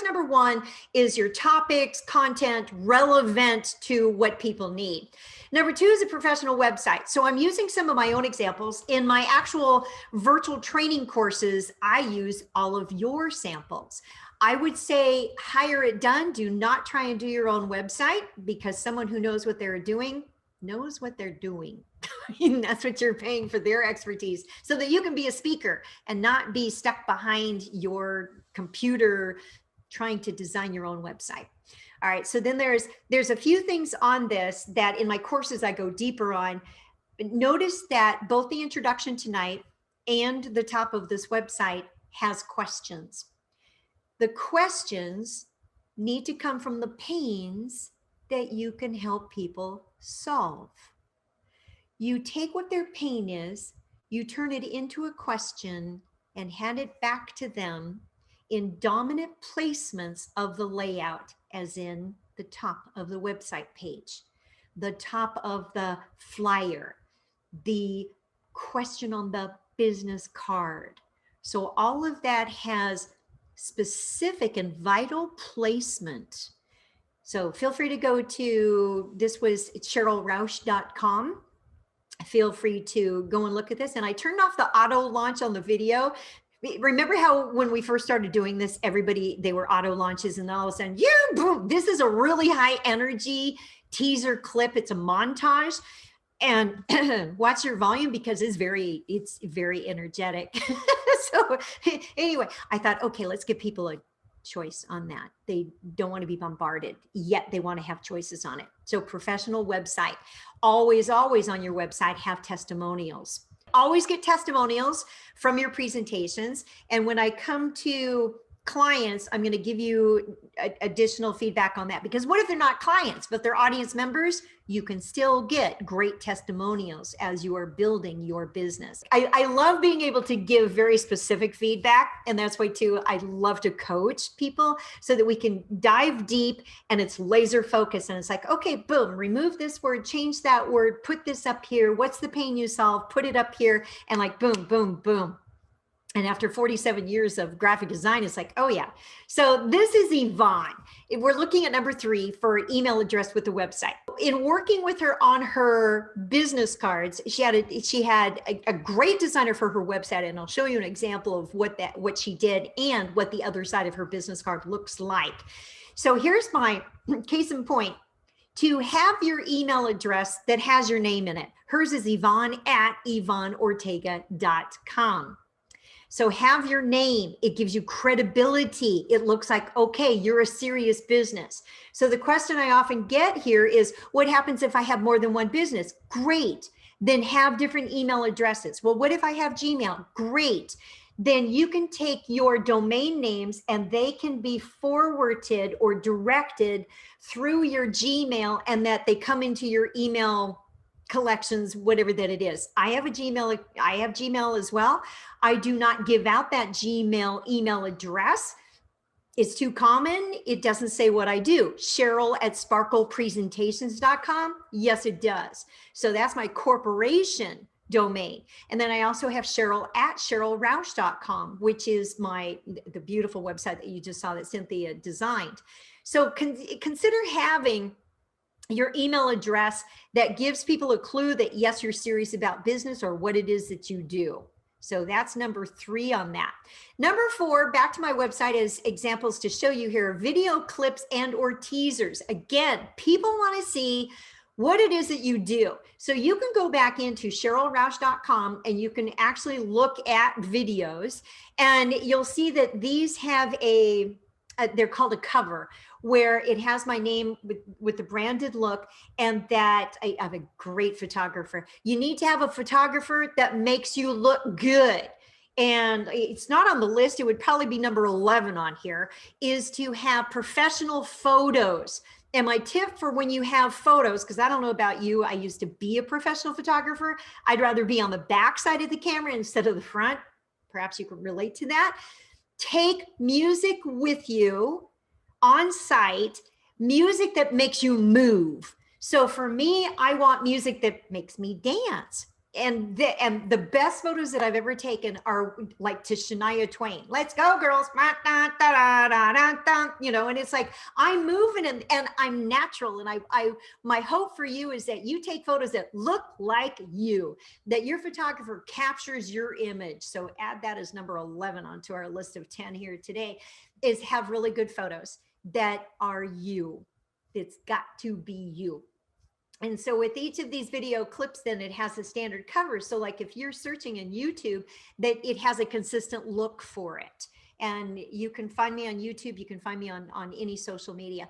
number one is your topics, content relevant to what people need. Number two is a professional website. So I'm using some of my own examples. In my actual virtual training courses, I use all of your samples. I would say hire it done. Do not try and do your own website, because someone who knows what they're doing knows what they're doing. And that's what you're paying for, their expertise, so that you can be a speaker and not be stuck behind your computer trying to design your own website. All right, so then there's a few things on this that in my courses I go deeper on. Notice that both the introduction tonight and the top of this website has questions. The questions need to come from the pains that you can help people solve. You take what their pain is, you turn it into a question and hand it back to them in dominant placements of the layout, as in the top of the website page, the top of the flyer, the question on the business card. So all of that has specific and vital placement. So feel free to go to, this was SherylRoush.com. Feel free to go and look at this. And I turned off the auto launch on the video. Remember how when we first started doing this, everybody, they were auto launches, and all of a sudden, yeah, boom, this is a really high energy teaser clip. It's a montage. And watch your volume, because it's very energetic. So anyway, I thought, okay, let's give people a choice on that. They don't want to be bombarded, yet they want to have choices on it. So professional website, always on your website have testimonials. Always get testimonials from your presentations. And when I come to clients, I'm going to give you additional feedback on that, because what if they're not clients, but they're audience members? You can still get great testimonials as you are building your business. I love being able to give very specific feedback. And that's why too, I love to coach people so that we can dive deep and it's laser focused. And it's like, okay, boom, remove this word, change that word, put this up here. What's the pain you solve? Put it up here, and like, boom, boom, boom. And after 47 years of graphic design, it's like, oh yeah. So this is Yvonne. We're looking at number 3 for email address with the website. In working with her on her business cards, she had a great designer for her website. And I'll show you an example of what she did and what the other side of her business card looks like. So here's my case in point. To have your email address that has your name in it. Hers is Yvonne at YvonneOrtega.com. So have your name. It gives you credibility. It looks like, okay, you're a serious business. So the question I often get here is, what happens if I have more than one business? Great. Then have different email addresses. Well, what if I have Gmail? Great. Then you can take your domain names and they can be forwarded or directed through your Gmail, and that they come into your email collections, whatever that it is. I have Gmail as well. I do not give out that Gmail email address. It's too common. It doesn't say what I do. Sheryl at sparklepresentations.com. Yes, it does. So that's my corporation domain. And then I also have Sheryl at SherylRoush.com, which is the beautiful website that you just saw that Cynthia designed. So consider having your email address that gives people a clue that yes, you're serious about business or what it is that you do. So that's number 3 on that. Number 4, back to my website as examples to show you here, video clips and or teasers. Again, people want to see what it is that you do. So you can go back into SherylRoush.com and you can actually look at videos, and you'll see that these have they're called a cover, where it has my name with the branded look, and that I have a great photographer. You need to have a photographer that makes you look good. And it's not on the list, it would probably be number 11 on here, is to have professional photos. And my tip for when you have photos, because I don't know about you, I used to be a professional photographer. I'd rather be on the back side of the camera instead of the front. Perhaps you can relate to that. Take music with you on site, music that makes you move. So for me, I want music that makes me dance. and the best photos that I've ever taken are like to Shania Twain. Let's go, girls. You know, and it's like I'm moving and I'm natural. And my hope for you is that you take photos that look like you, that your photographer captures your image. So add that as number 11 onto our list of 10 here today, is have really good photos that are you. It's got to be you. And so with each of these video clips, then it has a standard cover. So like if you're searching in YouTube, that it has a consistent look for it. And you can find me on YouTube. You can find me on any social media.